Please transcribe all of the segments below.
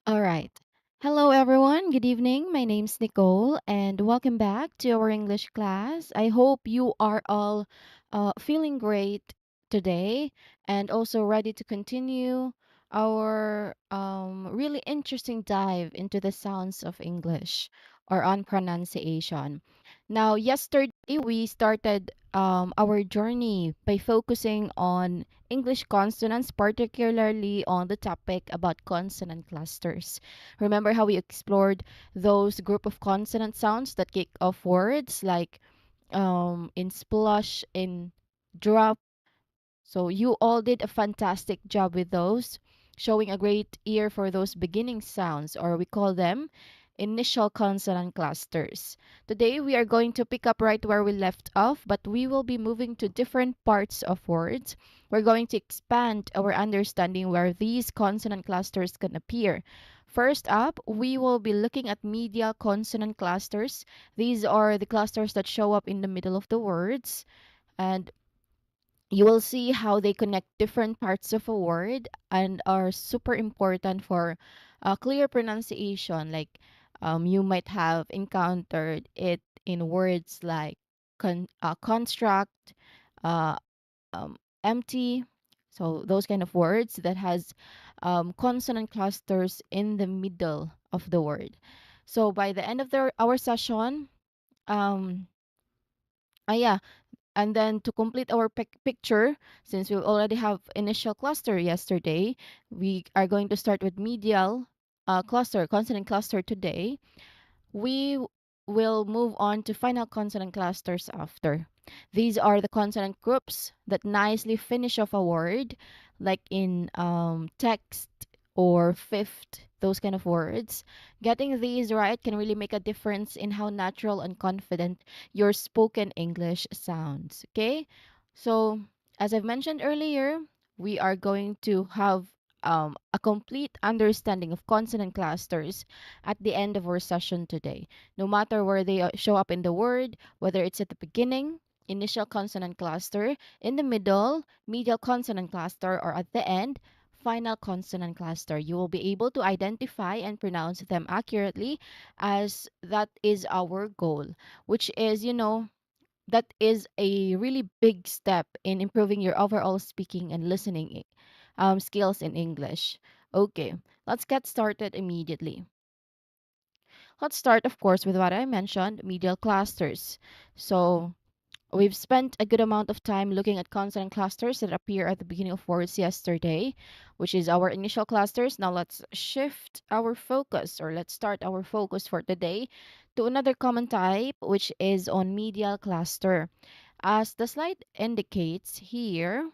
All right. Hello, everyone. Good evening. My name's Nicole, and welcome back to our English class. I hope you are all feeling great today and also ready to continue our really interesting dive into the sounds of English or on pronunciation. Now, yesterday we started our journey by focusing on English consonants, particularly on the topic about consonant clusters. Remember how we explored those group of consonant sounds that kick off words like in splush, in drop. So you all did a fantastic job with those, showing a great ear for those beginning sounds, or we call them initial consonant clusters. Today we are going to pick up right where we left off, but we will be moving to different parts of words. We're going to expand our understanding where these consonant clusters can appear. First up, we will be looking at medial consonant clusters. These are the clusters that show up in the middle of the words, and you will see how they connect different parts of a word and are super important for clear pronunciation. Like you might have encountered it in words like construct, uh, empty. So those kind of words that has consonant clusters in the middle of the word. So by the end of our session, um, yeah, and then to complete our picture, since we already have initial cluster yesterday, we are going to start with medial cluster, consonant cluster today. We will move on to final consonant clusters after. These are the consonant groups that nicely finish off a word, like in text or fifth, those kind of words. Getting these right can really make a difference in how natural and confident your spoken English sounds. Okay? So, as I've mentioned earlier, we are going to have a complete understanding of consonant clusters at the end of our session today. No matter where they show up in the word, whether it's at the beginning, initial consonant cluster, in the middle, medial consonant cluster, or at the end, final consonant cluster. You will be able to identify and pronounce them accurately, as that is our goal, which is, that is a really big step in improving your overall speaking and listening skills in English. Okay, let's get started immediately. Let's start, of course, with what I mentioned, medial clusters. So we've spent a good amount of time looking at consonant clusters that appear at the beginning of words yesterday, which is our initial clusters. Now let's shift our focus, or let's start our focus for today to another common type, which is on medial cluster. As the slide indicates here,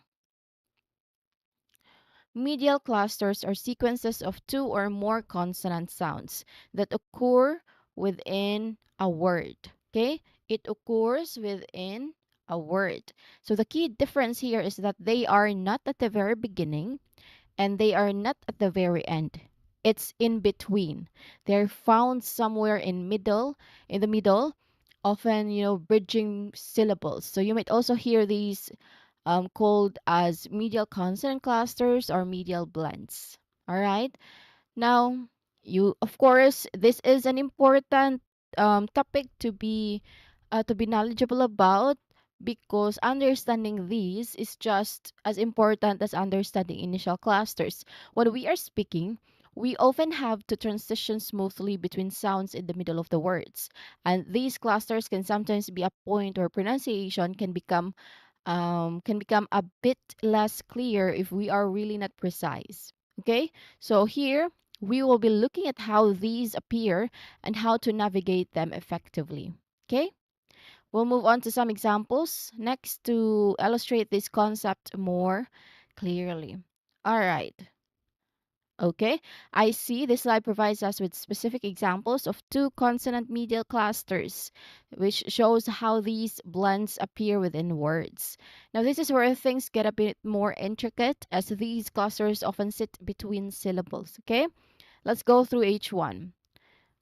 medial clusters are sequences of two or more consonant sounds that occur within a word. Okay? It occurs within a word. So the key difference here is that they are not at the very beginning and they are not at the very end. It's in between. They're found somewhere in the middle, often, bridging syllables. So you might also hear these called as medial consonant clusters or medial blends. All right. Now, of course, this is an important topic to be knowledgeable about, because understanding these is just as important as understanding initial clusters. When we are speaking, we often have to transition smoothly between sounds in the middle of the words, and these clusters can sometimes be a point where pronunciation can become a bit less clear if we are really not precise. Okay, so here we will be looking at how these appear and how to navigate them effectively. Okay, we'll move on to some examples next to illustrate this concept more clearly. All right. Okay, I see this slide provides us with specific examples of two consonant medial clusters, which shows how these blends appear within words. Now, this is where things get a bit more intricate, as these clusters often sit between syllables. Okay, let's go through each one.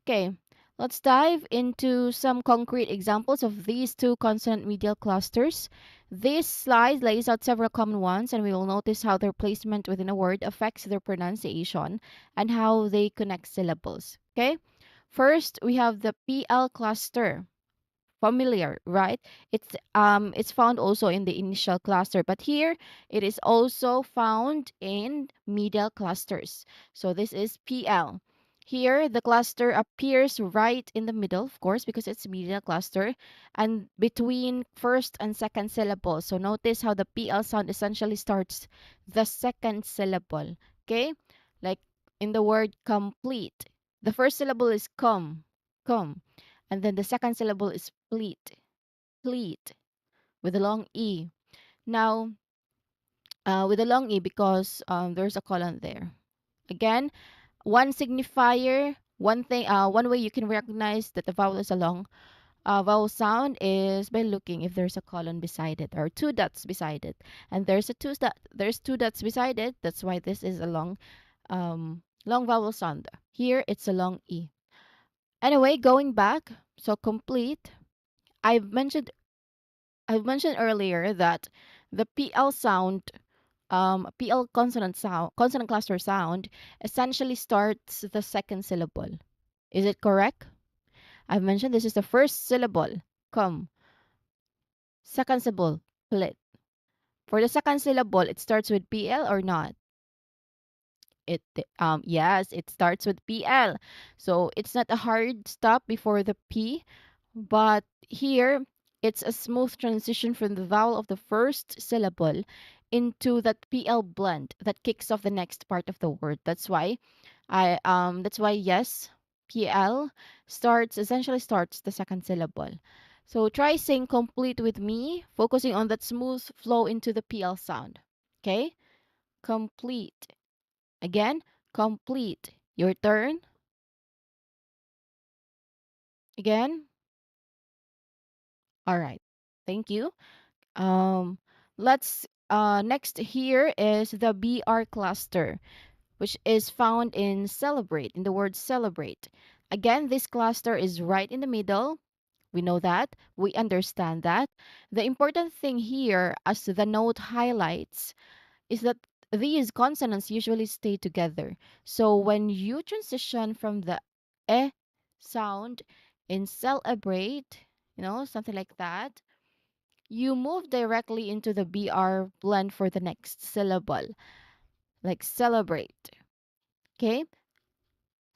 Okay, Let's dive into some concrete examples of these two consonant medial clusters. This slide lays out several common ones, and we will notice how their placement within a word affects their pronunciation and how they connect syllables. Okay? First, we have the PL cluster. Familiar, right? It's found also in the initial cluster, but here it is also found in medial clusters. So this is PL. Here the cluster appears right in the middle, of course, because it's medial cluster, and between first and second syllable. So notice how the PL sound essentially starts the second syllable. Okay? Like in the word complete. The first syllable is come, and then the second syllable is pleat, with a long E. Now, with a long E because there's a colon there. Again, one signifier, one way you can recognize that the vowel is a long vowel sound is by looking if there's a colon beside it or two dots beside it. And there's two dots beside it. That's why this is a long vowel sound. Here it's a long E. Anyway, going back, so complete. I've mentioned I've mentioned earlier that the PL sound, PL consonant cluster sound, essentially starts the second syllable. Is it correct? I've mentioned this is the first syllable, come. Second syllable, plit. For the second syllable, it starts with PL or not? It yes, it starts with PL. So it's not a hard stop before the P, but here it's a smooth transition from the vowel of the first syllable into that PL blend that kicks off the next part of the word. That's why yes, PL essentially starts the second syllable. So try saying complete with me, focusing on that smooth flow into the PL sound. Okay? Complete. Again, complete. Your turn. Again. All right. Thank you. Um, let's next here is the BR cluster, which is found in celebrate, in the word celebrate. Again, this cluster is right in the middle. We know that. We understand that. The important thing here, as the note highlights, is that these consonants usually stay together. So when you transition from the eh sound in celebrate, something like that, you move directly into the BR blend for the next syllable, like celebrate. Okay?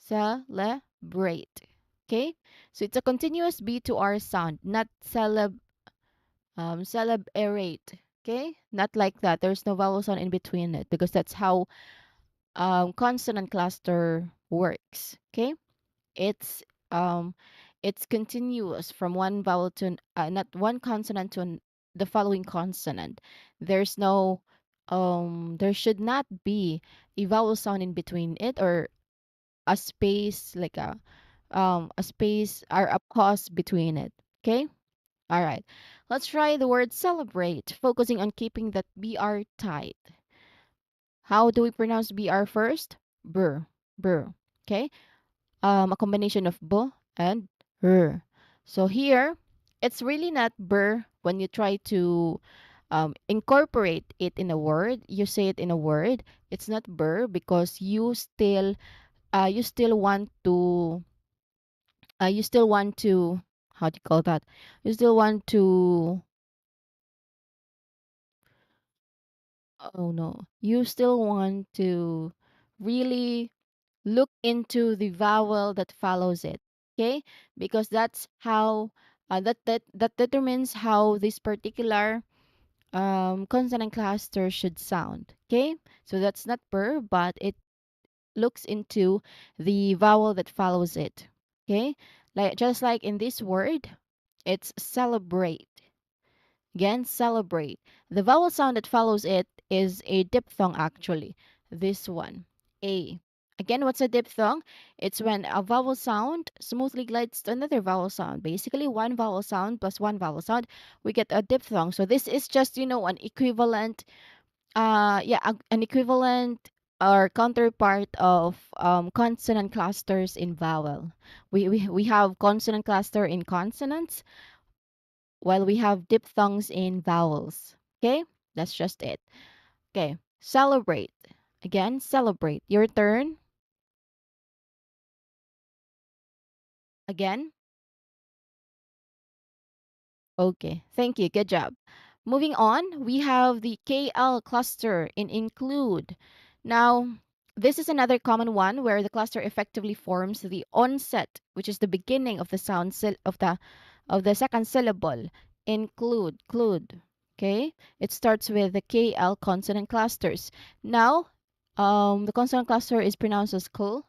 Celebrate. Okay? So it's a continuous B to R sound, not celebrate. Okay? Not like that. There's no vowel sound in between it because that's how consonant cluster works. Okay? It's um it's continuous from one vowel to not one consonant to the following consonant. There's no there should not be a vowel sound in between it or a space like a space or a pause between it. Okay? All right. Let's try the word celebrate, focusing on keeping that BR tight. How do we pronounce BR first? Brr, brr. Okay? A combination of b and r. So here, it's really not br when you try to incorporate it in a word. You say it in a word. It's not br because you still want to you still want to how do you call that? You still want to oh no. You still want to really look into the vowel that follows it. Okay? Because that's how that determines how this particular consonant cluster should sound. Okay? So that's not per, but it looks into the vowel that follows it. Okay? Like just like in this word, it's celebrate. Again, celebrate. The vowel sound that follows it is a diphthong actually. This one. A. Again, what's a diphthong? It's when a vowel sound smoothly glides to another vowel sound. Basically, one vowel sound plus one vowel sound, we get a diphthong. So this is just, an equivalent, an equivalent are counterpart of consonant clusters in vowel. We have consonant cluster in consonants, while we have diphthongs in vowels. Okay, that's just it. Okay, celebrate. Again, celebrate. Your turn. Again. Okay, thank you. Good job. Moving on, we have the KL cluster in include. Now, this is another common one where the cluster effectively forms the onset, which is the beginning of the of the second syllable. Include. Okay, it starts with the KL consonant clusters. Now, the consonant cluster is pronounced as kl,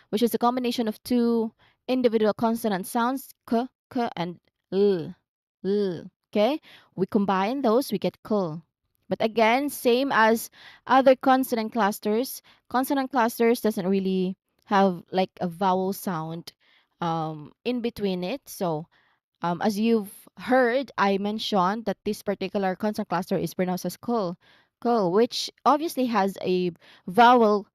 which is a combination of two individual consonant sounds k, and l. Okay, we combine those, we get kl. But again, same as other consonant clusters doesn't really have like a vowel sound in between it. So as you've heard, I mentioned that this particular consonant cluster is pronounced as kl, which obviously has vowel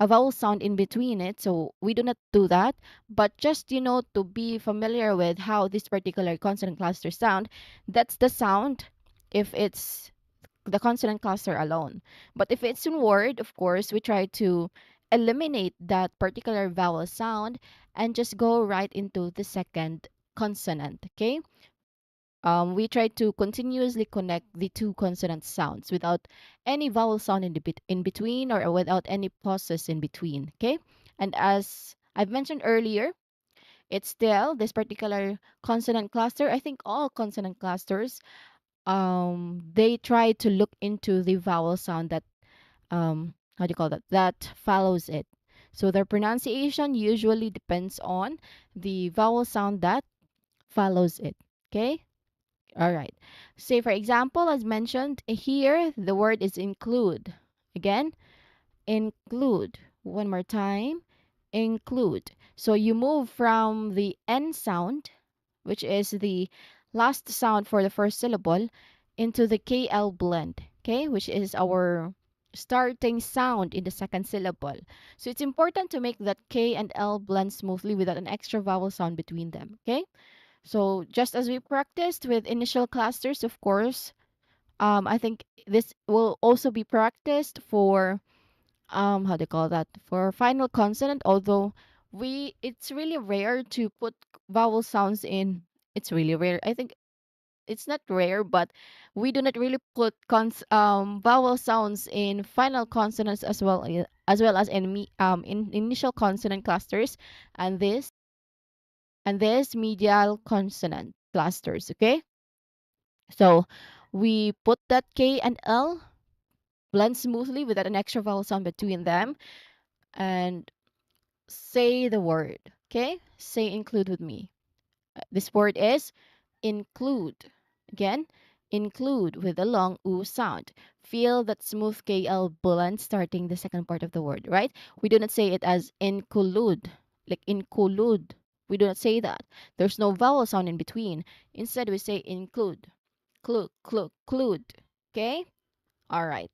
a vowel sound in between it. So we do not do that. But just, to be familiar with how this particular consonant cluster sound, that's the sound if it's the consonant cluster alone. But if it's in word, of course, we try to eliminate that particular vowel sound and just go right into the second consonant. Okay. We try to continuously connect the two consonant sounds without any vowel sound in between, or without any pauses in between. Okay. And as I've mentioned earlier, it's still this particular consonant cluster. I think all consonant clusters, they try to look into the vowel sound that, how do you call that follows it. So their pronunciation usually depends on the vowel sound that follows it. Okay. All right. Say for example, as mentioned here, the word is include. Again, include. One more time, include. So you move from the N sound, which is the last sound for the first syllable, into the KL blend, okay, which is our starting sound in the second syllable. So it's important to make that K and L blend smoothly without an extra vowel sound between them, okay? So just as we practiced with initial clusters, of course, I think this will also be practiced for how do you call that, for final consonant, although we it's really rare to put vowel sounds in. It's really rare, I think. It's not rare, but we do not really put vowel sounds in final consonants as well as in initial consonant clusters, and this medial consonant clusters. Okay, so we put that K and L blend smoothly without an extra vowel sound between them, and say the word. Okay? Say include with me. This word is include. Again, include with a long oo sound. Feel that smooth KL blend starting the second part of the word, right? We do not say it as include, like include. We do not say that. There's no vowel sound in between. Instead, we say include. Clude. Okay? All right.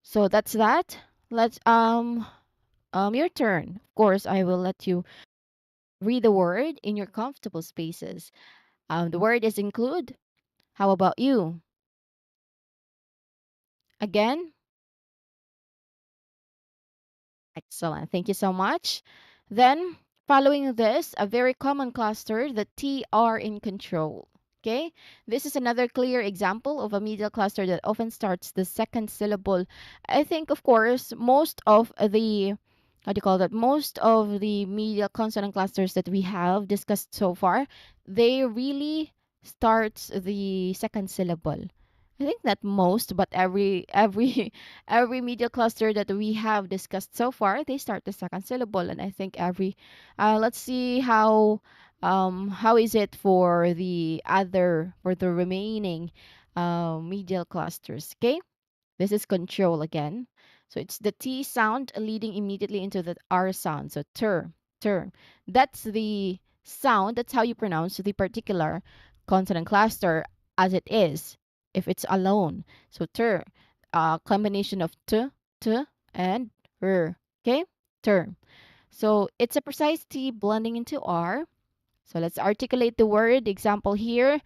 So that's that. Let's your turn. Of course, I will let you read the word in your comfortable spaces. The word is include. How about you? Again, excellent. Thank you so much. Then, following this, a very common cluster, the TR in control. Okay, this is another clear example of a medial cluster that often starts the second syllable. I think, of course, most of the how do you call that? Most of the medial consonant clusters that we have discussed so far, they really starts the second syllable. I think not most, but every every media cluster that we have discussed so far, they start the second syllable, and I think every let's see how is it for the remaining medial clusters. Okay, this is control again. So it's the T sound leading immediately into the R sound. So ter. That's the sound. That's how you pronounce the particular consonant cluster as it is if it's alone. So ter, combination of t T and R. Okay? Term. So it's a precise T blending into R. So let's articulate the word. Example here.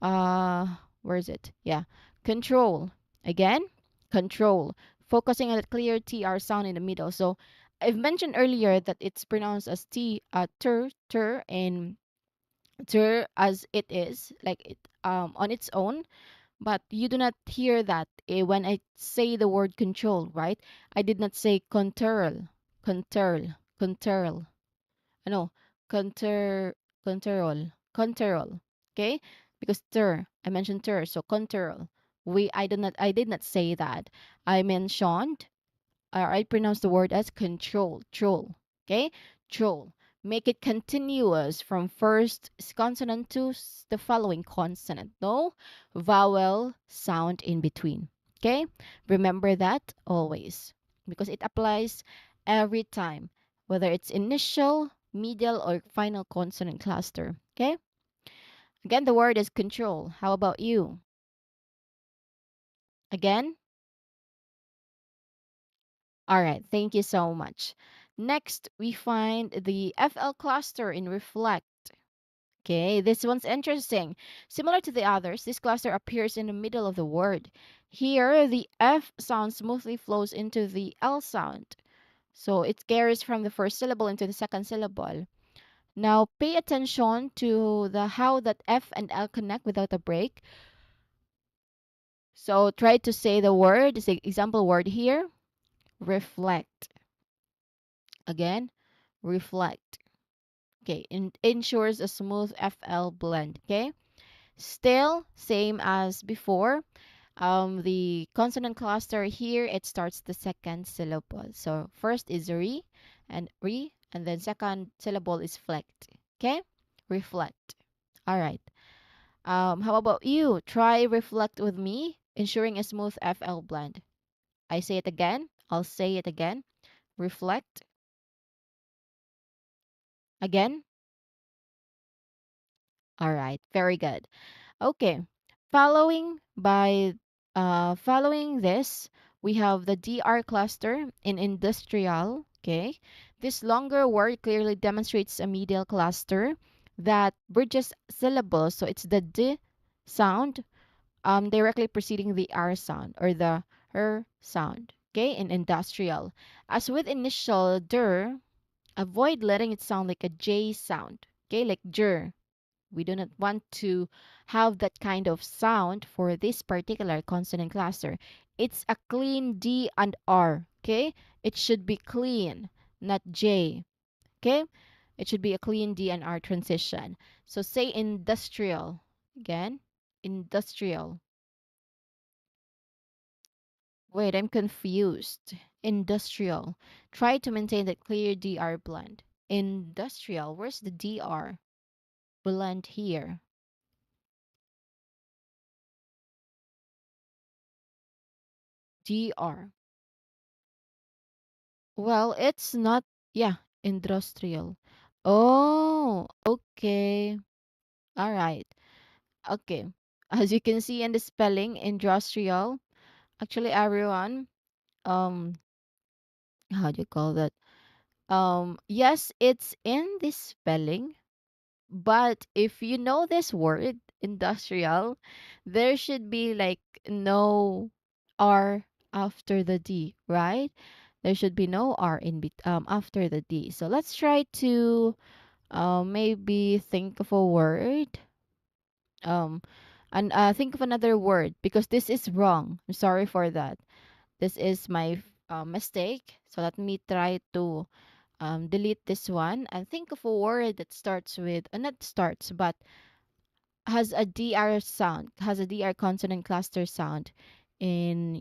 Where is it? Yeah. Control. Again, control. Focusing on the clear TR sound in the middle. So I've mentioned earlier that it's pronounced as T, ter, and ter as it is, like it on its own. But you do not hear that when I say the word control, right? I did not say control, control, control. No, conter, control. Okay, because ter, I mentioned ter, so control. I did not say that. I mentioned, or I pronounce the word as control, troll. Okay, troll. Make it continuous from first consonant to the following consonant. No vowel sound in between. Okay, remember that always because it applies every time, whether it's initial, medial, or final consonant cluster. Okay, again, the word is control. How about you? Again, all right, thank you so much. Next, we find the FL cluster in reflect. Okay, this one's interesting. Similar to the others, this cluster appears in the middle of the word. Here, the F sound smoothly flows into the L sound. So it carries from the first syllable into the second syllable. Now, pay attention to the how that F and L connect without a break. So try to say the word, the example word here, reflect. Again, reflect. Okay, ensures a smooth FL blend. Okay, still same as before. The consonant cluster here, it starts the second syllable. So first is re, and then second syllable is flect. Okay, reflect. All right. How about you? Try reflect with me, ensuring a smooth FL blend. I say it again. I'll say it again. Reflect again. All right. Very good. Okay. Following this, we have the DR cluster in industrial. Okay. This longer word clearly demonstrates a medial cluster that bridges syllables. So it's the D sound directly preceding the R sound or the R sound. Okay, in industrial. As with initial der, avoid letting it sound like a J sound. Okay, like jer. We do not want to have that kind of sound for this particular consonant cluster. It's a clean D and R, okay? It should be clean, not J, okay? It should be a clean D and R transition. So say industrial. Again, industrial. Wait, I'm confused. Industrial. Try to maintain that clear DR blend. Industrial. Where's the DR blend here? DR. Well, it's not, yeah, industrial. Oh, okay. All right. Okay. As you can see in the spelling, industrial, actually everyone, um, how do you call that? Yes, it's in this spelling, but if you know this word, industrial, there should be like no R after the D, right? There should be no R after the D. So let's try to maybe think of a word. Um and think of another word because this is wrong. I'm sorry for that. This is my mistake. So let me try to delete this one and think of a word that starts with not starts but has a DR sound, has a DR consonant cluster sound in,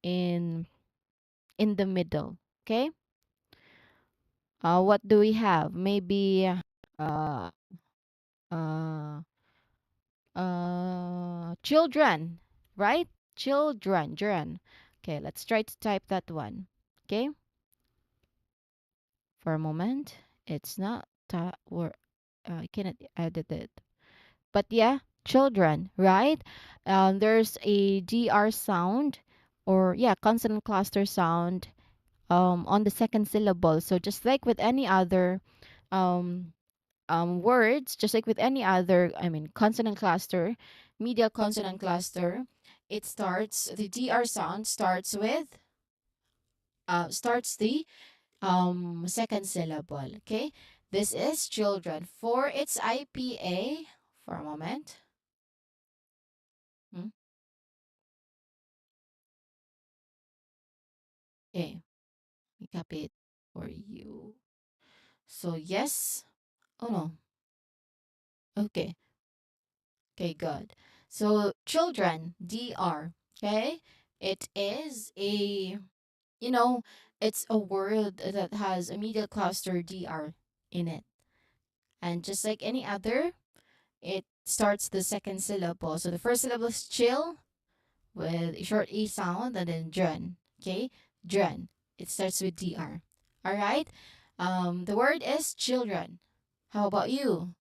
in in the middle. Okay? What do we have? Maybe uh uh children, right? Children. Okay, let's try to type that one. Okay? For a moment. It's not I cannot edit it. But yeah, children, right? There's a DR sound or yeah, consonant cluster sound on the second syllable. So just like with any other um, words, just like with any other, I mean, consonant cluster, medial consonant cluster, it starts, the DR sound starts with, starts the second syllable. Okay, this is children. For its IPA, for a moment. Hmm? Okay, we copy it for you. So yes. Oh no. Okay. Okay, good. So children, DR. Okay, it is a, you know, it's a word that has a medial cluster DR in it, and just like any other, it starts the second syllable. So the first syllable is chill with a short E sound, and then dren. Okay, dren. It starts with DR. All right. The word is children. How about you?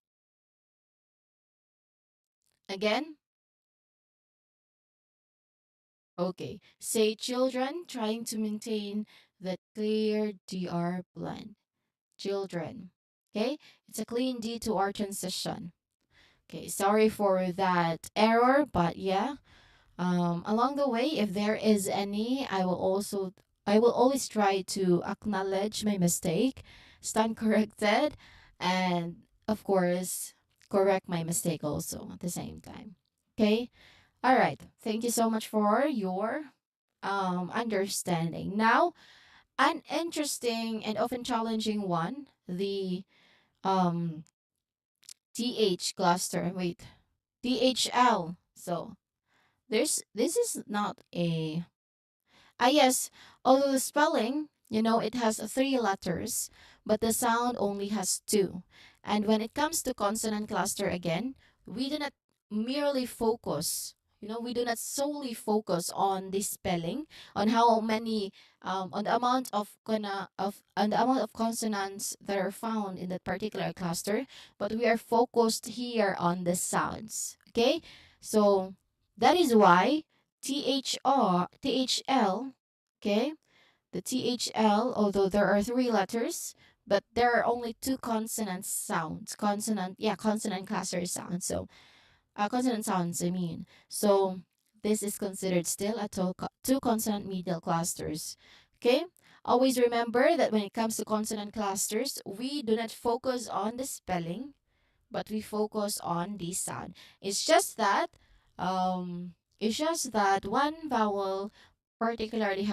Again? Okay. Say children trying to maintain the clear DR blend. Children. Okay? It's a clean D to R transition. Okay, sorry for that error, but yeah, along the way, if there is any, I will always try to acknowledge my mistake, stand corrected, and of course, correct my mistake also at the same time. Okay? All right. Thank you so much for your understanding. Now, an interesting and often challenging one, the um TH cluster. Wait, THL. So, this is not a yes, although the spelling, it has three letters, but the sound only has two. And when it comes to consonant cluster again, we do not merely focus, we do not solely focus on the spelling, on how many, on the amount of on the amount of consonants that are found in that particular cluster, but we are focused here on the sounds. Okay, so that is why THL, okay, the THL, although there are three letters, but there are only two consonant sounds. Consonant cluster sounds. So, consonant sounds, I mean. So, this is considered still a two consonant medial clusters. Okay? Always remember that when it comes to consonant clusters, we do not focus on the spelling, but we focus on the sound. It's just that one vowel particularly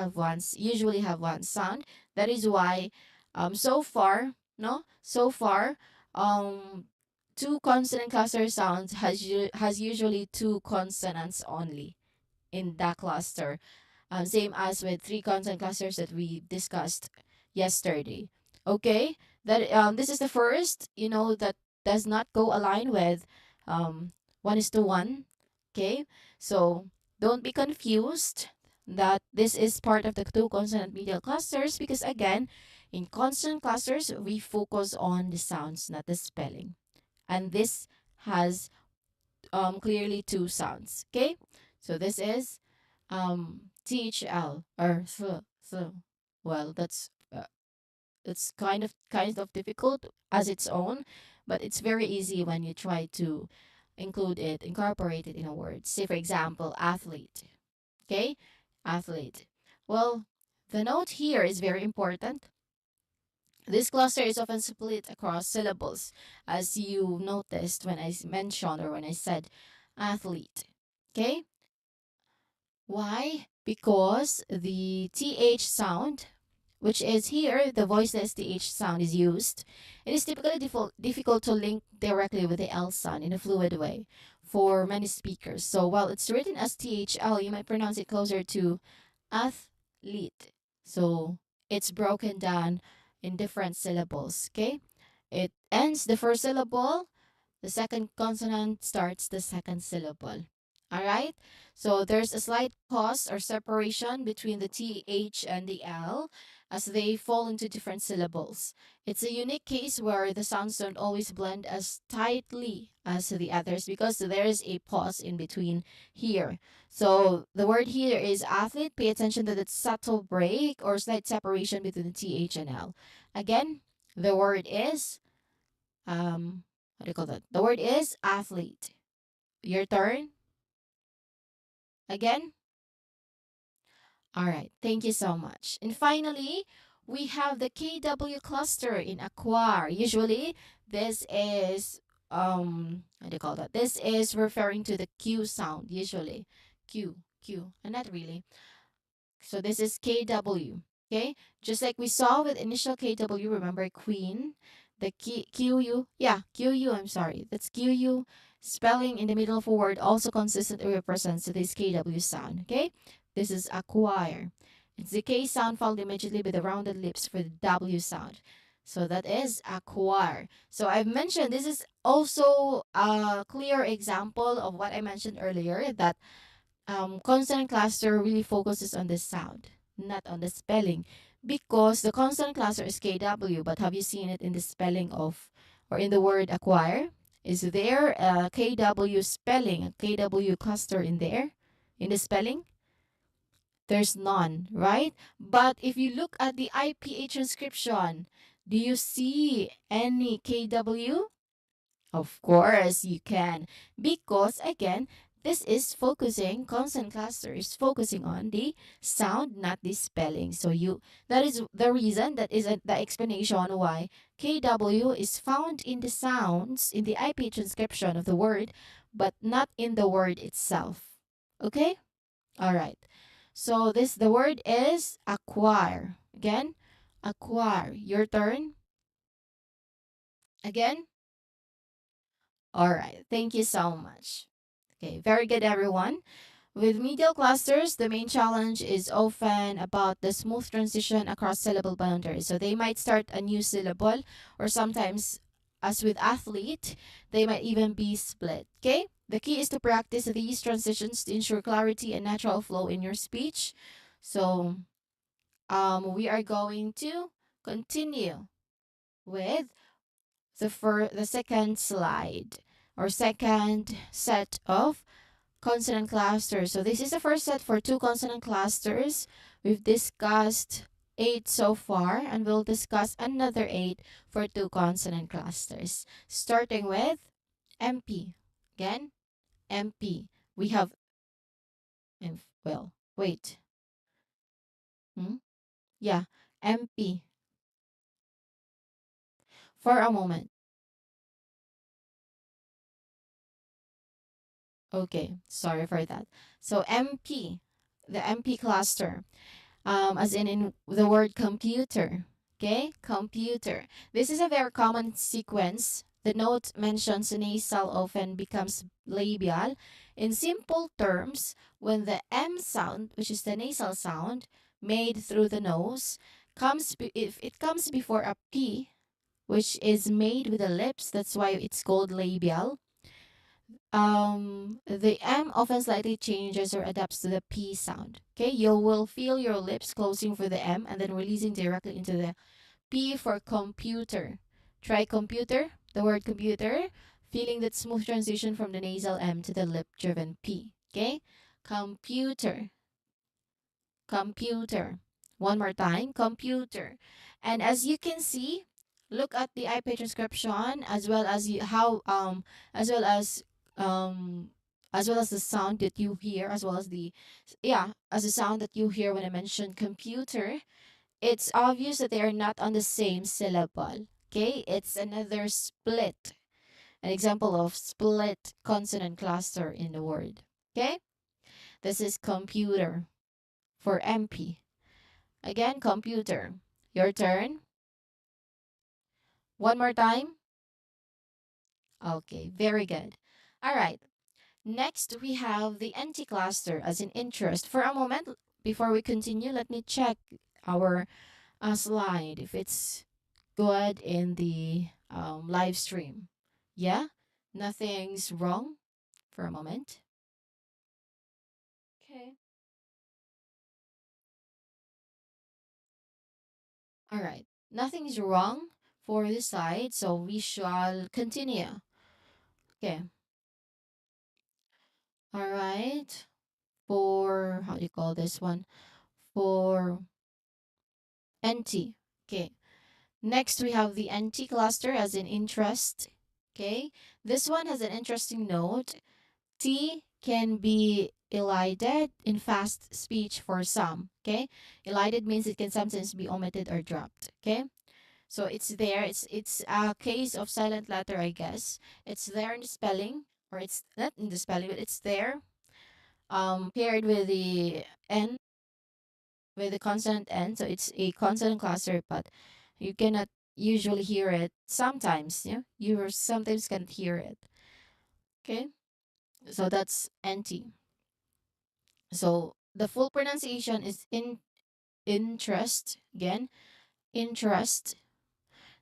usually have one sound. That is why so far, no, so far um two consonant cluster sounds has usually two consonants only in that cluster. Same as with three consonant clusters that we discussed yesterday. Okay, that this is the first, that does not go align with 1:1. Okay, so don't be confused that this is part of the two consonant medial clusters, because again, in consonant clusters we focus on the sounds, not the spelling, and this has clearly two sounds. Okay, so this is THL or well, that's kind of difficult as its own, but it's very easy when you try to incorporate it in a word. Say for example, athlete. Okay, athlete. Well, the note here is very important. This cluster is often split across syllables, as you noticed when I mentioned or when I said athlete. Okay, why? Because the TH sound, which is here, the voiceless TH sound is used. It is typically difficult to link directly with the L sound in a fluid way for many speakers. So while it's written as THL, you might pronounce it closer to athlete. So it's broken down in different syllables. Okay? It ends the first syllable, the second consonant starts the second syllable. All right. So there's a slight pause or separation between the TH and the L as they fall into different syllables. It's a unique case where the sounds don't always blend as tightly as the others because there is a pause in between here. So the word here is athlete. Pay attention to that subtle break or slight separation between the TH and L. Again, the word is, what do you call that? The word is athlete. Your turn. Again. All right, thank you so much. And finally, we have the KW cluster in acquire. Usually, this is what do you call that? This is referring to the Q sound. Usually, Q, and not really. So this is KW. Okay, just like we saw with initial KW. Remember Queen, the QU. Yeah, QU. I'm sorry. That's QU. Spelling in the middle of a word also consistently represents this KW sound. Okay, this is acquire. It's the K sound followed immediately by the rounded lips for the W sound. So that is acquire. So I've mentioned this is also a clear example of what I mentioned earlier that consonant cluster really focuses on the sound, not on the spelling, because the consonant cluster is KW. But have you seen it in the spelling of or in the word acquire? Is there a KW spelling, a KW cluster in there in the spelling? There's none, right? But if you look at the IPA transcription, do you see any KW? Of course you can. Because again, this is focusing, consonant cluster is focusing on the sound, not the spelling. So that is the reason, that is the explanation why KW is found in the sounds, in the IP transcription of the word, but not in the word itself. Okay? All right. So the word is acquire. Again, acquire. Your turn. Again. All right. Thank you so much. Okay, very good, everyone. With medial clusters, the main challenge is often about the smooth transition across syllable boundaries. So they might start a new syllable, or sometimes, as with athlete, they might even be split. Okay? The key is to practice these transitions to ensure clarity and natural flow in your speech. So, we are going to continue with the second slide or second set of consonant clusters. So this is the first set for two consonant clusters. We've discussed 8 so far, and we'll discuss another 8 for two consonant clusters. Starting with MP. Again, MP. We have, well, wait. Yeah, MP. For a moment. Okay, sorry for that. So MP, the MP cluster. As in the word computer. Okay, computer. This is a very common sequence. The note mentions nasal often becomes labial. In simple terms, when the M sound, which is the nasal sound made through the nose, if it comes before a P, which is made with the lips, that's why it's called labial. The M often slightly changes or adapts to the P sound. Okay, you will feel your lips closing for the M and then releasing directly into the P for computer. Try computer, the word computer, feeling that smooth transition from the nasal M to the lip driven P. Okay, computer, computer. One more time, computer. And as you can see, look at the IP transcription as well as as well um as well as the sound that you hear, as well as the sound that you hear when I mention computer. It's obvious that they are not on the same syllable. Okay, it's another split, an example of split consonant cluster in the word. Okay, this is computer for MP. Again, computer. Your turn. One more time. Okay, very good. All right. Next, we have the anti-cluster as in interest. For a moment, before we continue, let me check our slide if it's good in the live stream. Yeah? Nothing's wrong for a moment. Okay. All right. Nothing is wrong for this side, so we shall continue. Okay. All right. For, how do you call this one? For NT. Okay. Next, we have the NT cluster as in interest. Okay. This one has an interesting note. T can be elided in fast speech for some. Okay. Elided means it can sometimes be omitted or dropped. Okay. So it's there. It's a case of silent letter, I guess. It's there in the spelling, or it's not in the spelling, but it's there. Paired with the N, with the consonant N. So it's a consonant cluster, but you cannot usually hear it. Sometimes, yeah, you sometimes can't hear it. Okay, so that's NT. So the full pronunciation is in interest again. Interest.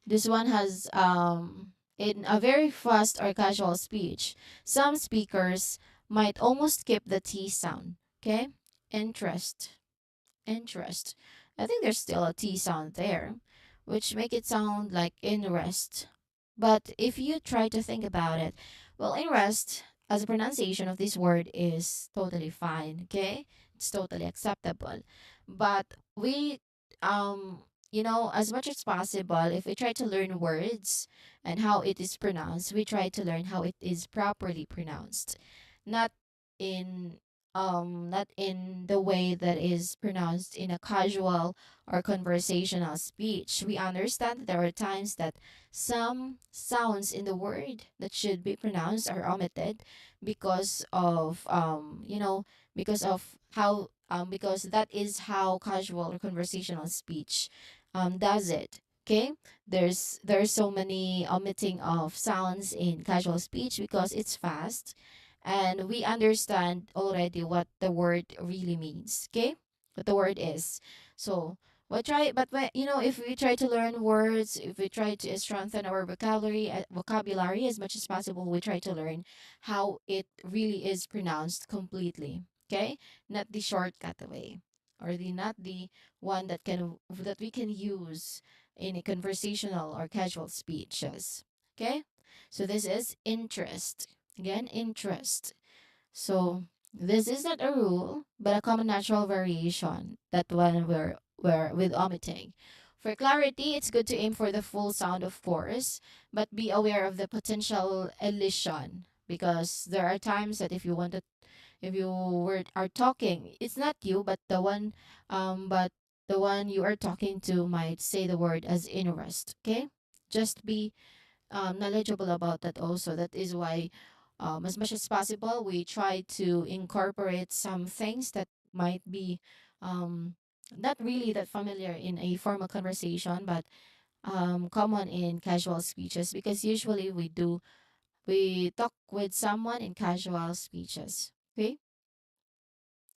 This one has in a very fast or casual speech. Some speakers might almost skip the T sound. Okay, interest. Interest. I think there's still a T sound there, which make it sound like in rest. But if you try to think about it, well, in rest, as a pronunciation of this word is totally fine, okay? It's totally acceptable. But we, as much as possible, if we try to learn words and how it is pronounced, we try to learn how it is properly pronounced, not in not in the way that is pronounced in a casual or conversational speech. We understand that there are times that some sounds in the word that should be pronounced are omitted because of because of how because that is how casual or conversational speech does it. Okay, there's so many omitting of sounds in casual speech because it's fast and we understand already what the word really means. Okay, what the word is. So but when, if we try to learn words, if we try to strengthen our vocabulary as much as possible, we try to learn how it really is pronounced completely. Okay, not the shortcut way, or the not the one that we can use in a conversational or casual speeches. Okay, so this is interest. Again, interest. So this is not a rule, but a common natural variation that when we're with omitting. For clarity, it's good to aim for the full sound, of course, but be aware of the potential elision because there are times that if you are talking, it's not you, but the one you are talking to might say the word as interest. Okay, just be knowledgeable about that also. That is why, as much as possible, we try to incorporate some things that might be um, not really that familiar in a formal conversation, but common in casual speeches because usually we talk with someone in casual speeches. Okay?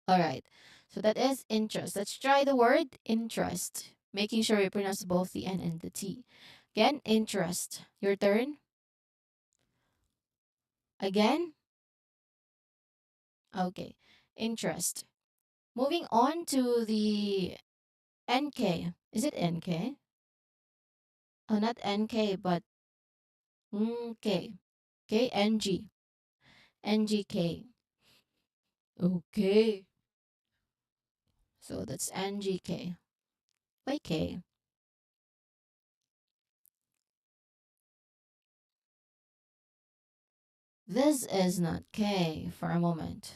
All right. So that is interest. Let's try the word interest, making sure we pronounce both the N and the T. Again, interest. Your turn. Again, okay. Interest. Moving on to the NK. Is it NK? Oh, not NK, but NK. Okay, NG. NGK. Okay. So that's NGK. Why K? This is not K for a moment.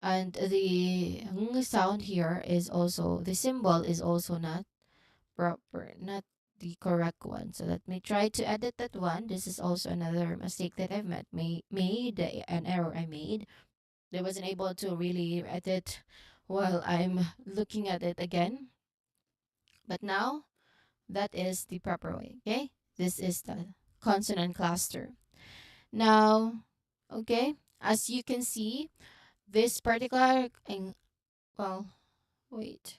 And the sound here is also, the symbol is also not proper, not the correct one. So let me try to edit that one. This is also another mistake that I've made, an error I made. I wasn't able to really edit while I'm looking at it again. But now that is the proper way. Okay, this is the consonant cluster. Now, okay, as you can see, this particular well, wait,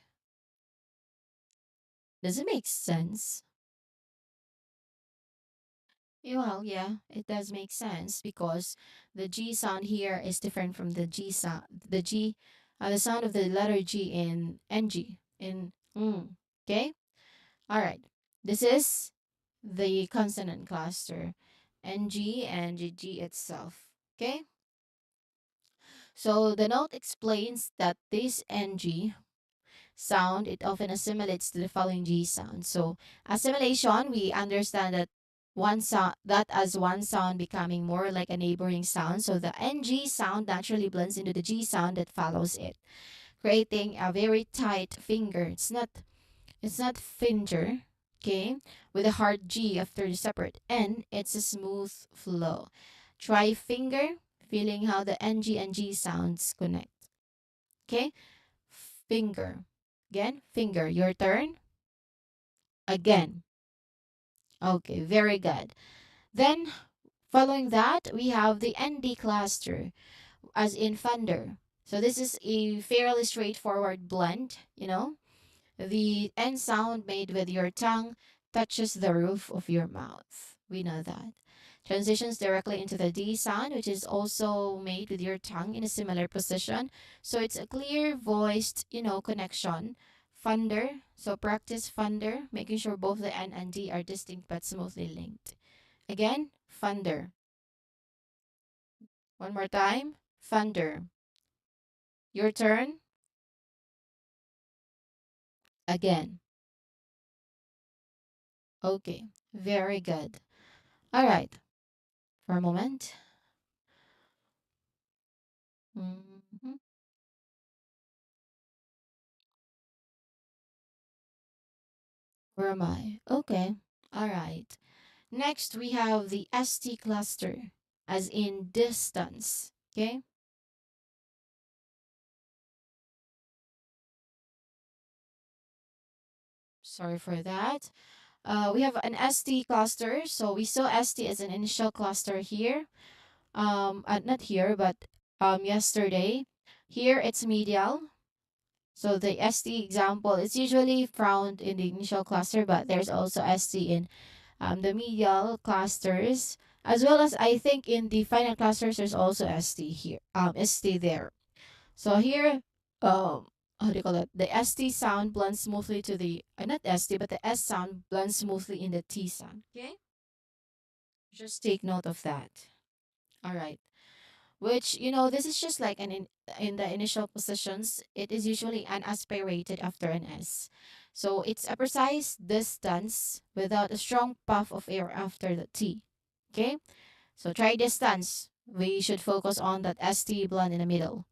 does it make sense? Well, yeah, it does make sense because the G sound here is different from the G sound, the sound of the letter G in NG in Okay, all right. This is the consonant cluster, NG and GG itself. Okay, so the note explains that this NG sound, it often assimilates to the following G sound. So assimilation, we understand that one sound that as one sound becoming more like a neighboring sound. So the NG sound naturally blends into the G sound that follows it, creating a very tight finger. It's not finger, okay, with a hard G after the separate N. It's a smooth flow. Try finger, feeling how the NG and G sounds connect. Okay, finger. Again, finger. Your turn. Again. Okay, very good. Then, following that, we have the ND cluster, as in thunder. So this is a fairly straightforward blend, The N sound made with your tongue touches the roof of your mouth. We know that. Transitions directly into the D sound, which is also made with your tongue in a similar position. So it's a clear voiced, connection. Thunder. So practice thunder, making sure both the N and D are distinct but smoothly linked. Again, thunder. One more time. Thunder. Your turn. Again. Okay. Very good. All right. For a moment. Mhm. Where am I? Okay. All right. Next, we have the ST cluster, as in distance. Okay. Sorry for that. We have an ST cluster. So we saw ST as an initial cluster here. Not here, but yesterday. Here it's medial. So the ST example is usually found in the initial cluster, but there's also ST in the medial clusters, as well as I think in the final clusters, there's also ST here, ST there. So here, how do you call it? The ST sound blends smoothly to the, not ST, but the S sound blends smoothly in the T sound. Okay? Just take note of that. All right. Which, this is just like in the initial positions, it is usually an aspirated after an S. So it's a precise distance without a strong puff of air after the T. Okay? So try distance. We should focus on that ST blend in the middle.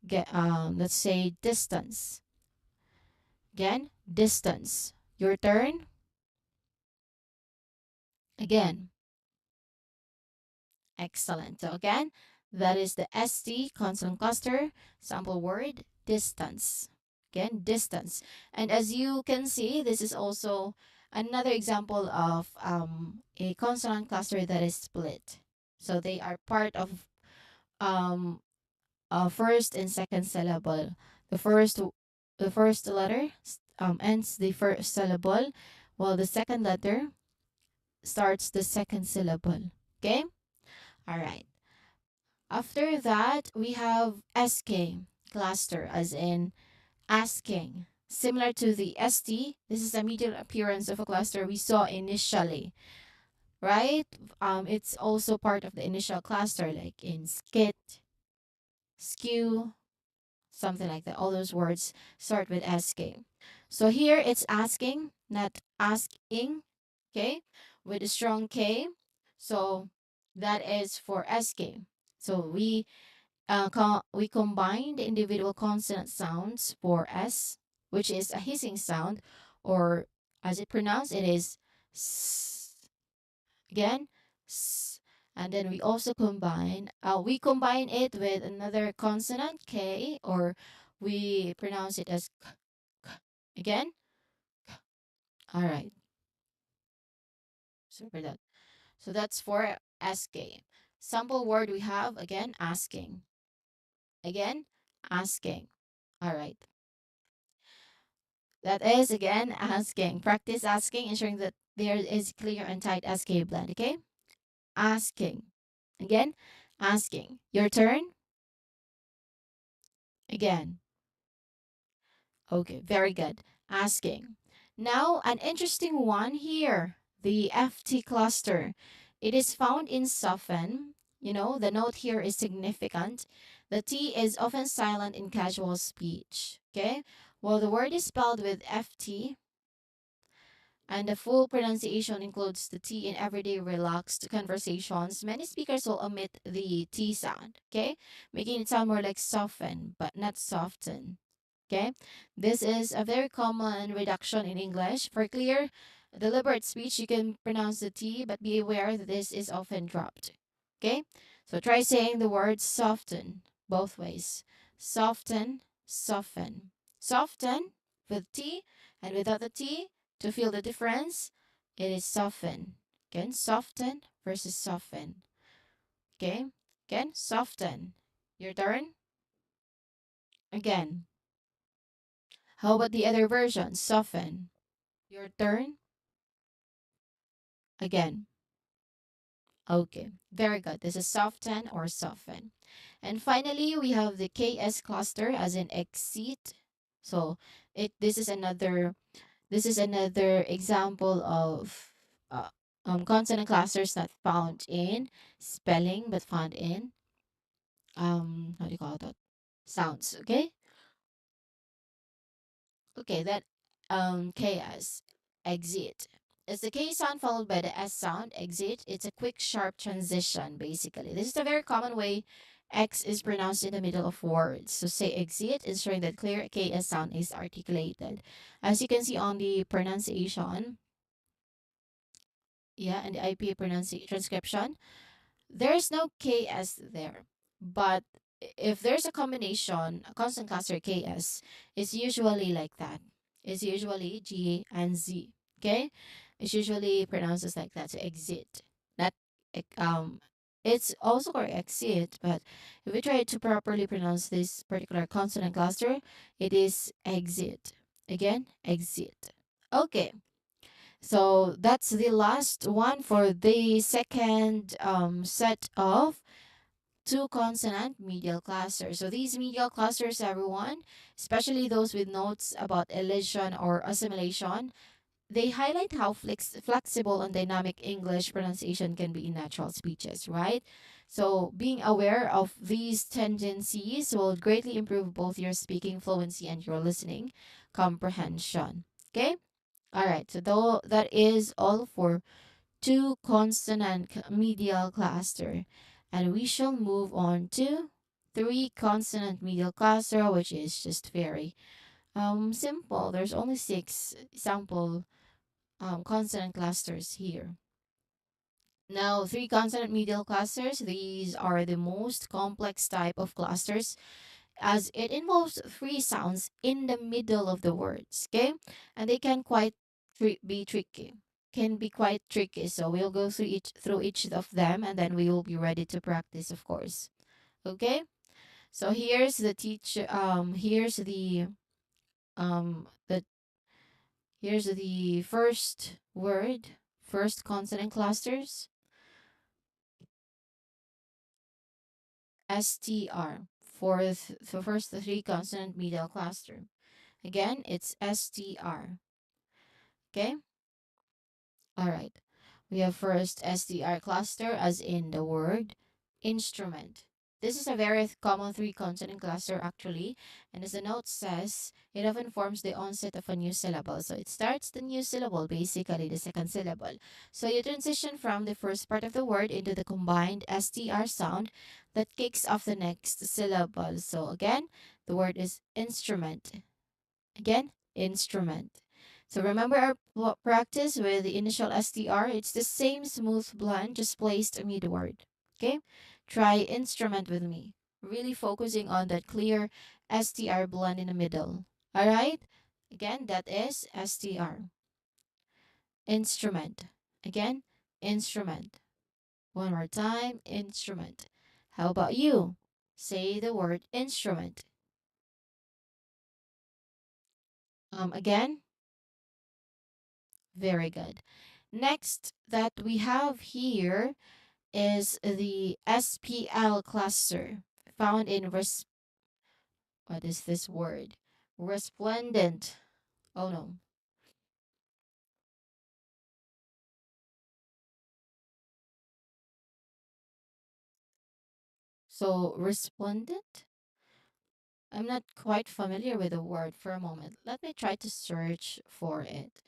Let's say distance. Again, distance. Your turn. Again. Excellent. So again, that is the ST consonant cluster sample word distance. Again, distance. And as you can see, this is also another example of a consonant cluster that is split. So they are part of um, first and second syllable. The first letter ends the first syllable, while the second letter starts the second syllable. Okay? All right. After that, we have SK cluster, as in asking. Similar to the ST, this is a medial appearance of a cluster we saw initially, right? It's also part of the initial cluster, like in skit, skew, something like that. All those words start with SK. So here it's asking, not asking, okay, with a strong K. So that is for SK. So we combine the individual consonant sounds for S, which is a hissing sound, or as it pronounced, it is S. Again, S. And then we combine it with another consonant, K, or we pronounce it as K, K. Again. All right. So for that. So that's for SK. Sample word we have, again, asking. Again, asking. All right. That is, again, asking. Practice asking, ensuring that there is clear and tight SK blend, okay? asking. Again, asking. Your turn. Again. Okay, very good. Asking. Now, an interesting one here, the FT cluster. It is found in soften. You know, the note here is significant. The T is often silent in casual speech. Okay? Well, the word is spelled with FT, and the full pronunciation includes the T in everyday relaxed conversations. Many speakers will omit the T sound, okay? Making it sound more like soften, but not soften. Okay, this is a very common reduction in English. For clear, deliberate speech, you can pronounce the T, but be aware that this is often dropped. Okay, so try saying the word soften both ways. Soften, soften. Soften with T and without the T to feel the difference. It is soften. Again, soften versus soften. Okay, again, soften. Your turn. Again. How about the other version? Soften. Your turn. Again. Okay. Very good. This is soften or soften. And finally, we have the KS cluster as in exit. So this is another example of consonant clusters not found in spelling but found in how do you call that? Sounds. Okay. Okay, that KS exit. It's the K sound followed by the S sound, exit. It's a quick, sharp transition, basically. This is a very common way X is pronounced in the middle of words. So say exit, ensuring that clear KS sound is articulated. As you can see on the pronunciation, yeah, and the IP pronunciation transcription, there's no KS there. But if there's a combination, a constant cluster KS, it's usually like that. It's usually G and Z. Okay? It's usually pronounced as like that. So exit. Not it's also correct exit, but if we try to properly pronounce this particular consonant cluster, it is exit. Again, exit. Okay. So that's the last one for the second set of two consonant medial clusters. So these medial clusters, everyone, especially those with notes about elision or assimilation, they highlight how flexible and dynamic English pronunciation can be in natural speeches, right? So being aware of these tendencies will greatly improve both your speaking fluency and your listening comprehension. Okay? All right, so though that is all for two consonant medial cluster, and we shall move on to three consonant medial cluster, which is just very simple. There's only six sample consonant clusters here. Now, three consonant medial clusters, these are the most complex type of clusters as it involves three sounds in the middle of the words, okay? And they can quite be tricky. Can be quite tricky. So we'll go through each of them and then we will be ready to practice, of course. Okay? So the here's the first word, first consonant clusters, STR. For first the three consonant medial cluster. Again, it's STR. Okay? All right. We have first SDR cluster as in the word instrument. This is a very common three consonant cluster actually, and as the note says, it often forms the onset of a new syllable. So it starts the new syllable, basically the second syllable. So you transition from the first part of the word into the combined STR sound that kicks off the next syllable. So again, the word is instrument. Again, instrument. So remember our practice with the initial STR. It's the same smooth blend, just placed mid-word. Okay? Try instrument with me. Really focusing on that clear STR blend in the middle. All right? Again, that is STR. Instrument. Again, instrument. One more time, instrument. How about you? Say the word instrument. Again, very good. Next that we have here is the SPL cluster found in what is this word? Resplendent. Oh no. So resplendent? I'm not quite familiar with the word for a moment. Let me try to search for it.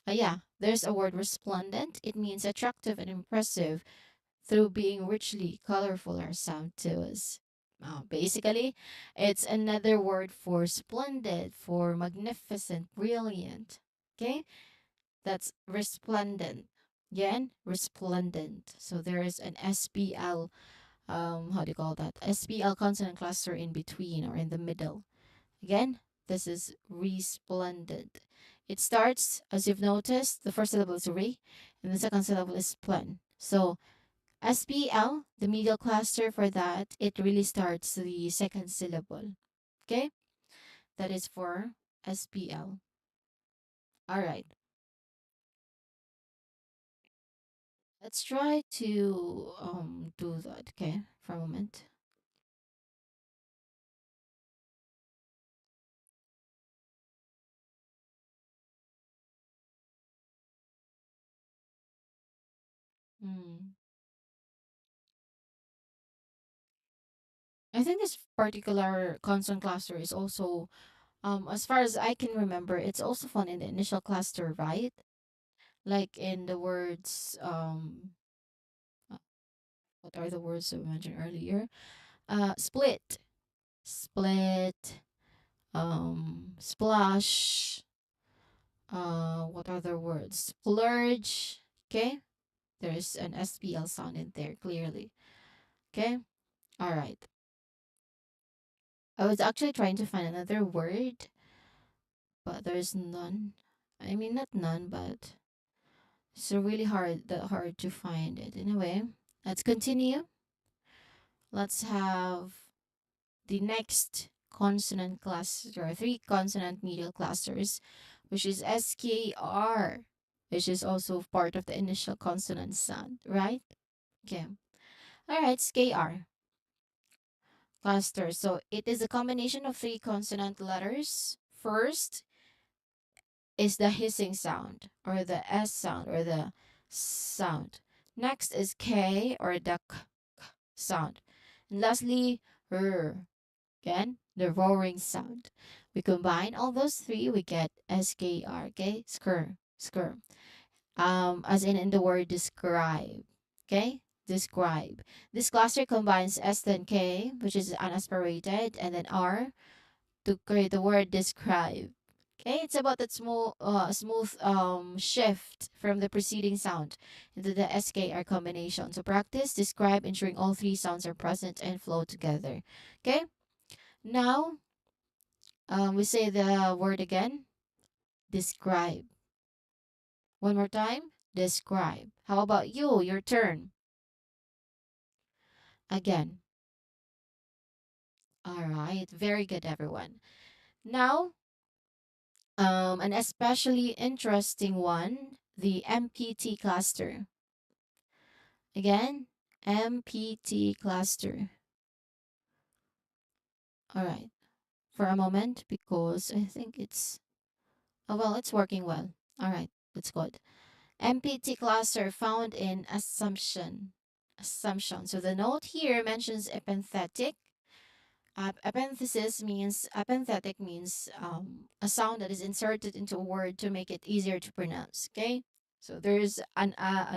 Yeah, there's a word resplendent. It means attractive and impressive through being richly colorful or sound to us. Basically, it's another word for splendid, for magnificent, brilliant. Okay, that's resplendent. Again, resplendent. So there is an SPL, how do you call that? SPL consonant cluster in between or in the middle. Again, this is resplendent. It starts, as you've noticed, the first syllable is re, and the second syllable is plen. So SPL, the medial cluster for that, it really starts the second syllable. Okay? That is for SPL. All right. Let's try to do that, okay, for a moment. Hmm. I think this particular consonant cluster is also, as far as I can remember, it's also found in the initial cluster, right? Like in the words, uh, what are the words that we mentioned earlier? Split, split, splash, what other words? Splurge. Okay, there's an SPL sound in there clearly. Okay, all right. I was actually trying to find another word, but there's none. I mean, not none, but it's really hard to find it. Anyway, let's continue. Let's have the next consonant cluster, three consonant medial clusters, which is SKR, which is also part of the initial consonant sound, right? Okay. All right, SKR cluster. So it is a combination of three consonant letters. First is the hissing sound, or the S sound, or the sound. Next is K, or the k sound. And lastly, R. Again, the roaring sound. We combine all those three, we get SKR, okay? Skr, skr. As in the word describe, okay? Describe. This cluster combines S then K, which is unaspirated, and then R to create the word describe. Okay, it's about that smooth shift from the preceding sound into the SKR combination. So practice describe, ensuring all three sounds are present and flow together. Okay, now we say the word again. Describe. One more time. Describe. How about you? Your turn. Again. All right. Very good, everyone. Now, an especially interesting one, the MPT cluster. Again, MPT cluster. All right. For a moment, because I think it's, oh, well, it's working well. All right. That's good. MPT cluster found in assumption. Assumption. So the note here mentions epenthetic. Epenthetic means a sound that is inserted into a word to make it easier to pronounce. Okay, so there's an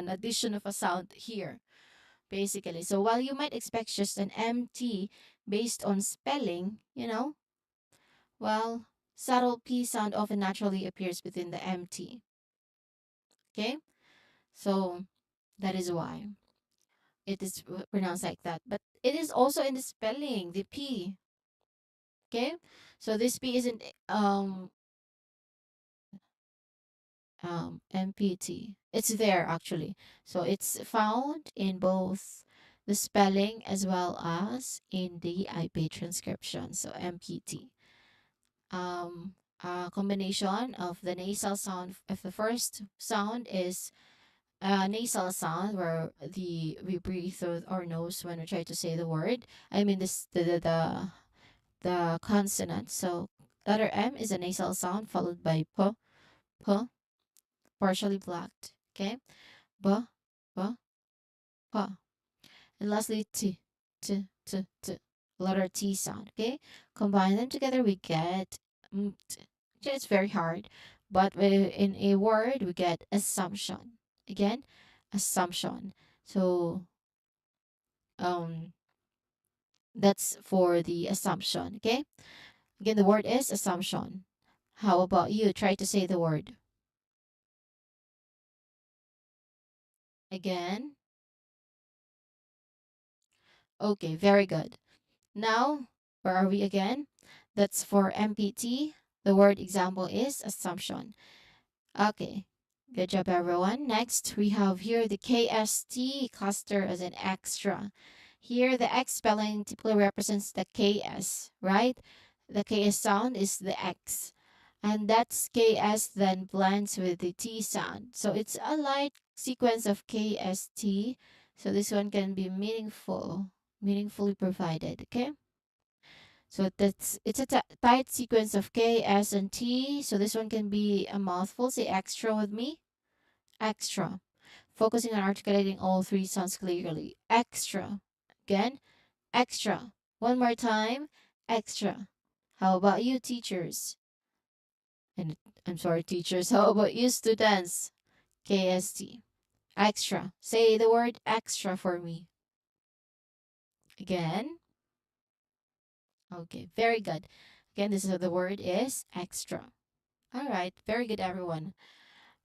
addition of a sound here, basically. So while you might expect just an MT based on spelling, well, subtle P sound often naturally appears within the MT. Okay, so that is why it is pronounced like that. But it is also in the spelling, the P. Okay, so this P isn't MPT. It's there actually. So it's found in both the spelling as well as in the IP transcription. So MPT. A combination of the nasal sound of the first sound is nasal sound where we breathe through our nose when we try to say the word. I mean this the consonant. So letter M is a nasal sound followed by p, partially blocked. Okay, b, b, p, and lastly t. Letter T sound. Okay, combine them together, we get okay, it's very hard, but in a word we get assumption. Again, assumption. So um that's for the assumption. Okay, again the word is assumption. How about you? Try to say the word again. Okay, very good. Now, where are we again? That's for MPT. The word example is assumption. Okay, good job, everyone. Next, we have here the KST cluster as an extra. Here, the X spelling typically represents the KS, right? The KS sound is the X. And that's KS then blends with the T sound. So it's a light sequence of KST. So this one can be meaningfully provided, okay? So it's a tight sequence of K, S, and T. So this one can be a mouthful. Say extra with me. Extra. Focusing on articulating all three sounds clearly. Extra. Again, extra. One more time. Extra. How about you, teachers? And I'm sorry, teachers. How about you, students? KST. Extra. Say the word extra for me. Again. Okay, very good. Again, this is the word is extra. All right, very good, everyone.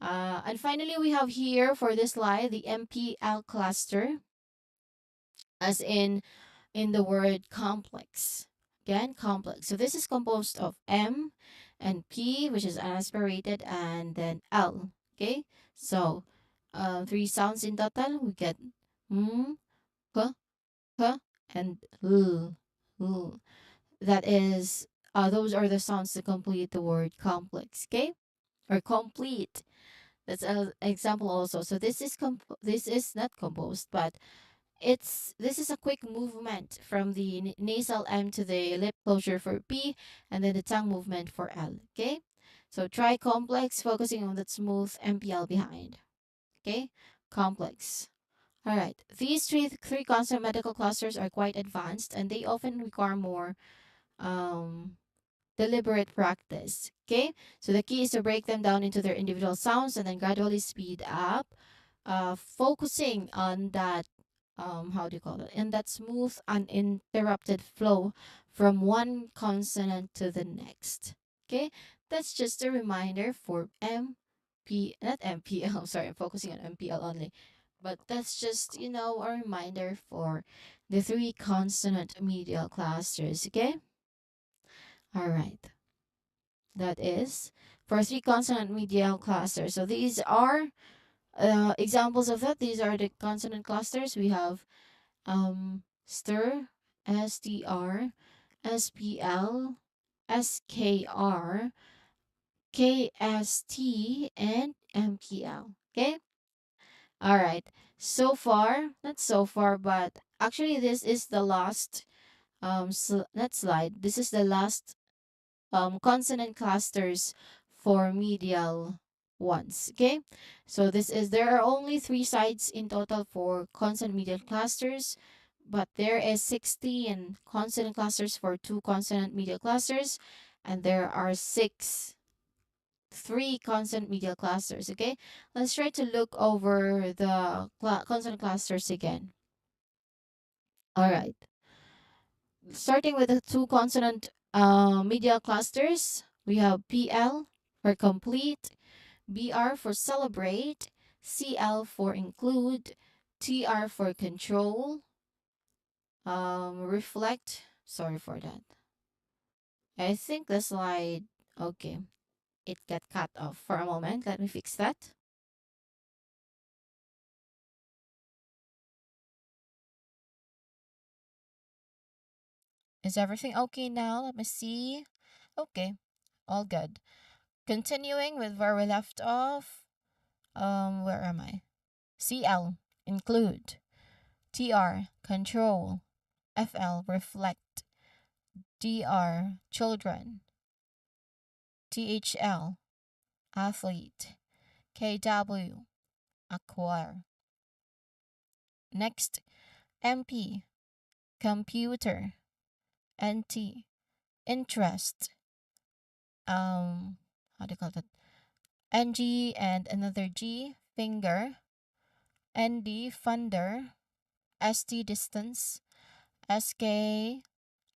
And finally, we have here for this slide the MPL cluster, as in the word complex. Again, complex. So this is composed of M and P, which is unaspirated, and then L. Okay, so three sounds in total. We get m, p, p, and l. L. That is, those are the sounds to complete the word complex. Okay, or complete. That's an example also. So this is not composed, but this is a quick movement from the nasal M to the lip closure for P, and then the tongue movement for L. Okay, so try complex, focusing on that smooth MPL behind. Okay, complex. All right, these three consonant medical clusters are quite advanced, and they often require more um deliberate practice. Okay, so the key is to break them down into their individual sounds and then gradually speed up, focusing on that, how do you call it, in that smooth, uninterrupted flow from one consonant to the next. Okay, that's just a reminder for not MPL, sorry, I'm focusing on MPL only. But that's just, a reminder for the three consonant medial clusters, okay? All right. That is for three consonant medial clusters. So these are examples of that. These are the consonant clusters. We have STR, STR, SPL, SKR, KST, and MPL. Okay? All right. So far, not so far, but actually this is the last not slide. This is the last consonant clusters for medial ones. Okay, so there are only three sides in total for consonant medial clusters, but there is 16 consonant clusters for two consonant medial clusters, and there are three consonant medial clusters. Okay, let's try to look over the consonant clusters again. All right, starting with the two consonant medial clusters, we have PL for complete, BR for celebrate, CL for include, TR for control, reflect. Sorry for that. I think the slide, okay, it got cut off for a moment. Let me fix that. Is everything okay now? Let me see. Okay, all good. Continuing with where we left off. Where am I? CL, include. TR, control. FL, reflect. DR, children. THL, athlete. KW, acquire. Next, MP, computer. NT, interest. How do you call that? NG and another G, finger. ND, funder. ST, distance. SK,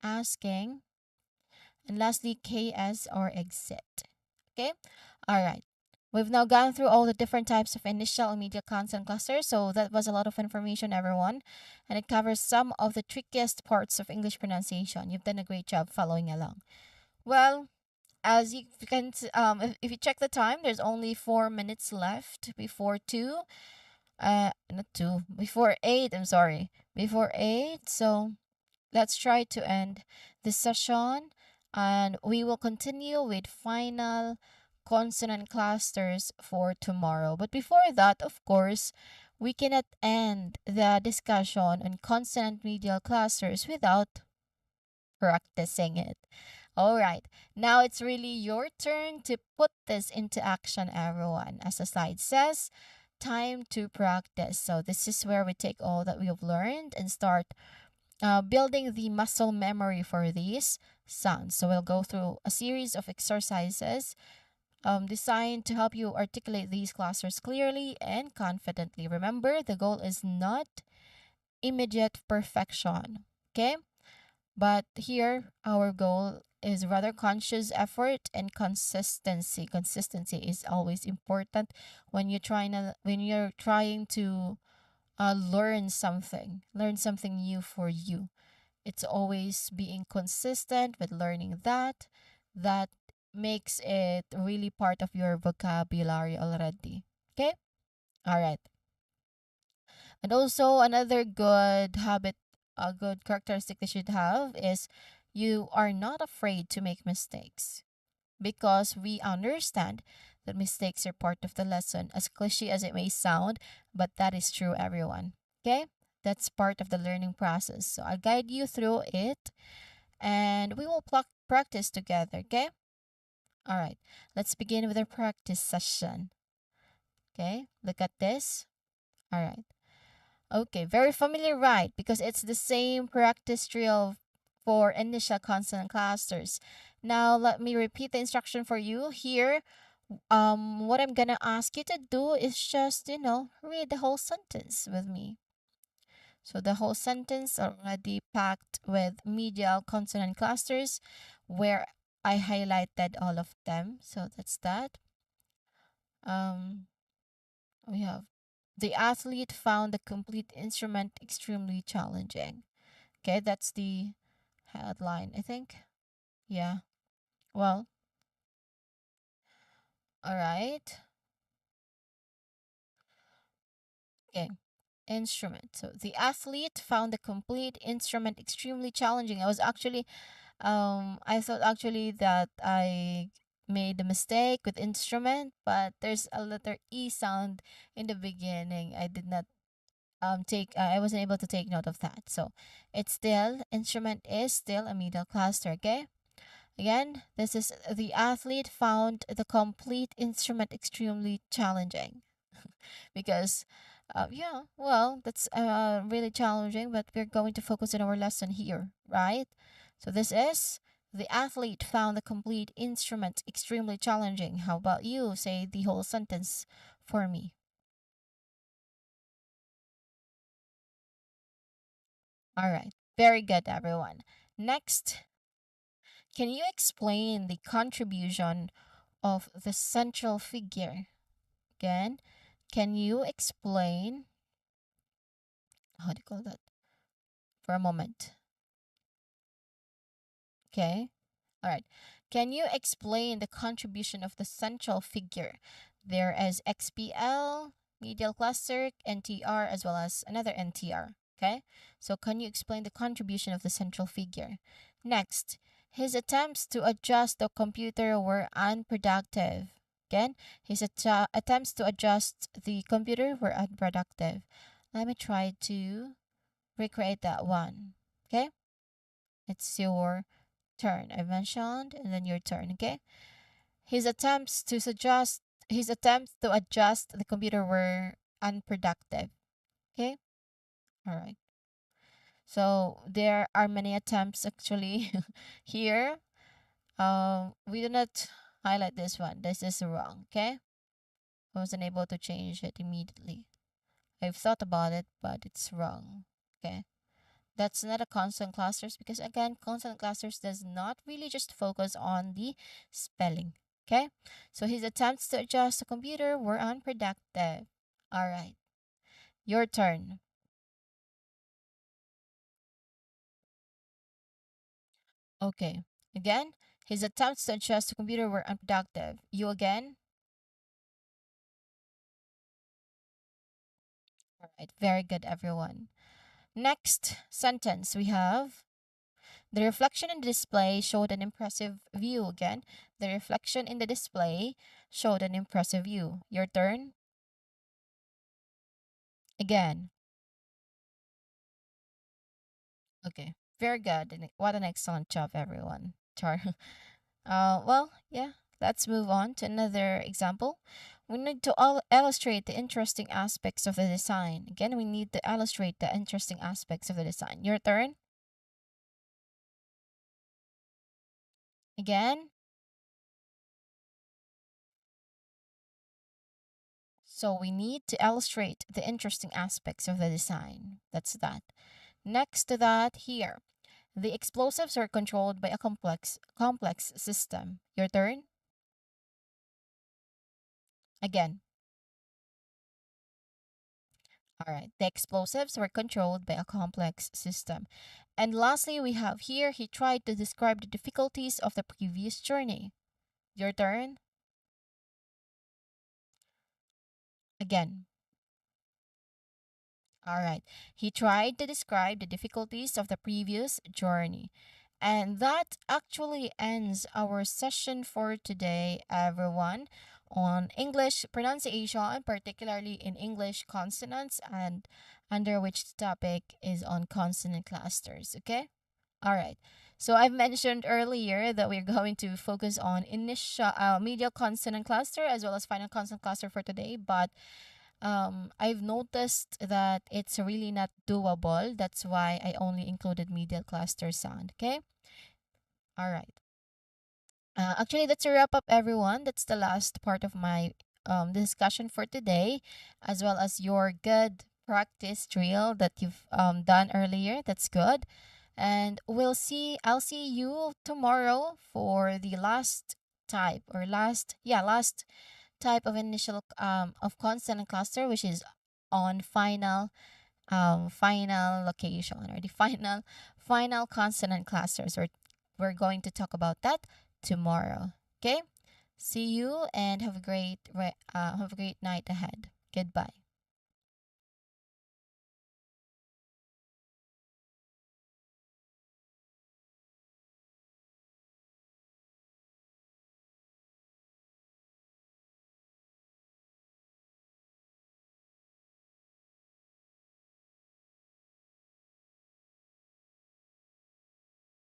asking. And lastly, KS or exit. Okay? All right. We've now gone through all the different types of initial and medial consonant clusters. So that was a lot of information, everyone. And it covers some of the trickiest parts of English pronunciation. You've done a great job following along. Well, as you can, if you check the time, there's only 4 minutes left before two. Not two, before eight. I'm sorry, before eight. So let's try to end this session, and we will continue with final consonant clusters for tomorrow. But before that, of course, we cannot end the discussion on consonant medial clusters without practicing it. All right, now it's really your turn to put this into action, everyone. As the slide says, time to practice. So this is where we take all that we have learned and start building the muscle memory for these sounds. So we'll go through a series of exercises designed to help you articulate these clusters clearly and confidently. Remember, the goal is not immediate perfection, okay? But here, our goal is rather conscious effort and consistency. Consistency is always important when you're trying to learn something new for you. It's always being consistent with learning that makes it really part of your vocabulary already. Okay? All right. And also another good habit, a good characteristic that you should have is you are not afraid to make mistakes because we understand that mistakes are part of the lesson, as cliche as it may sound, but that is true, everyone. Okay? That's part of the learning process. So I'll guide you through it and we will practice together, okay? All right, let's begin with our practice session. Okay, look at this. All right. Okay, very familiar, right? Because it's the same practice drill for initial consonant clusters. Now, let me repeat the instruction for you here. What I'm gonna ask you to do is just, read the whole sentence with me. So the whole sentence already packed with medial consonant clusters where I highlighted all of them. So that's that. We have the athlete found the complete instrument extremely challenging. Okay, that's the headline, I think. Yeah. Well, all right. Okay. Instrument. So the athlete found the complete instrument extremely challenging. I thought actually that I made a mistake with instrument, but there's a letter E sound in the beginning. I did not I wasn't able to take note of that. So it's still instrument is still a middle cluster, okay? Again, this is the athlete found the complete instrument extremely challenging because yeah, well, that's really challenging, but we're going to focus on our lesson here, right? So this is the athlete found the complete instrument extremely challenging. How about you? Say the whole sentence for me. All right. Very good, everyone. Next, can you explain the contribution of the central figure? Again, can you explain, how do you call that? For a moment. Okay. All right. Can you explain the contribution of the central figure? There is XPL, medial cluster, NTR, as well as another NTR. Okay. So can you explain the contribution of the central figure? Next, his attempts to adjust the computer were unproductive. Again, his attempts to adjust the computer were unproductive. Let me try to recreate that one. Okay? It's your turn. I mentioned, and then your turn. Okay? His attempts to adjust the computer were unproductive. Okay? All right. So there are many attempts actually here. We do not highlight this one. This is wrong. Okay? I wasn't able to change it immediately. I've thought about it, but it's wrong. Okay? That's not a consonant clusters because again, consonant clusters does not really just focus on the spelling. Okay? So his attempts to adjust the computer were unproductive. All right. Your turn. Okay. Again, his attempts to adjust the computer were unproductive. You again? All right. Very good, everyone. Next sentence we have the reflection in the display showed an impressive view. Again, the reflection in the display showed an impressive view. Your turn. Again. Okay. Very good. And what an excellent job, everyone. Char. Well, yeah. Let's move on to another example. We need to illustrate the interesting aspects of the design. Again, we need to illustrate the interesting aspects of the design. Your turn. Again. So we need to illustrate the interesting aspects of the design. That's that. Next to that, here, the explosives are controlled by a complex system. Your turn. Again. All right. The explosives were controlled by a complex system. And lastly, we have here, he tried to describe the difficulties of the previous journey. Your turn. Again. All right. He tried to describe the difficulties of the previous journey. And that actually ends our session for today, everyone, on English pronunciation, particularly in English consonants, and under which the topic is on consonant clusters. Okay? All right. So I've mentioned earlier that we're going to focus on initial medial consonant cluster as well as final consonant cluster for today, but I've noticed that it's really not doable. That's why I only included medial cluster sound. Okay. All right. Actually, that's a wrap up, everyone. That's the last part of my discussion for today, as well as your good practice drill that you've done earlier. That's good. And I'll see you tomorrow for the last type or last type of initial of consonant cluster, which is on final location or the final consonant clusters. We're going to talk about that tomorrow. Okay? See you and have a great night ahead. Goodbye.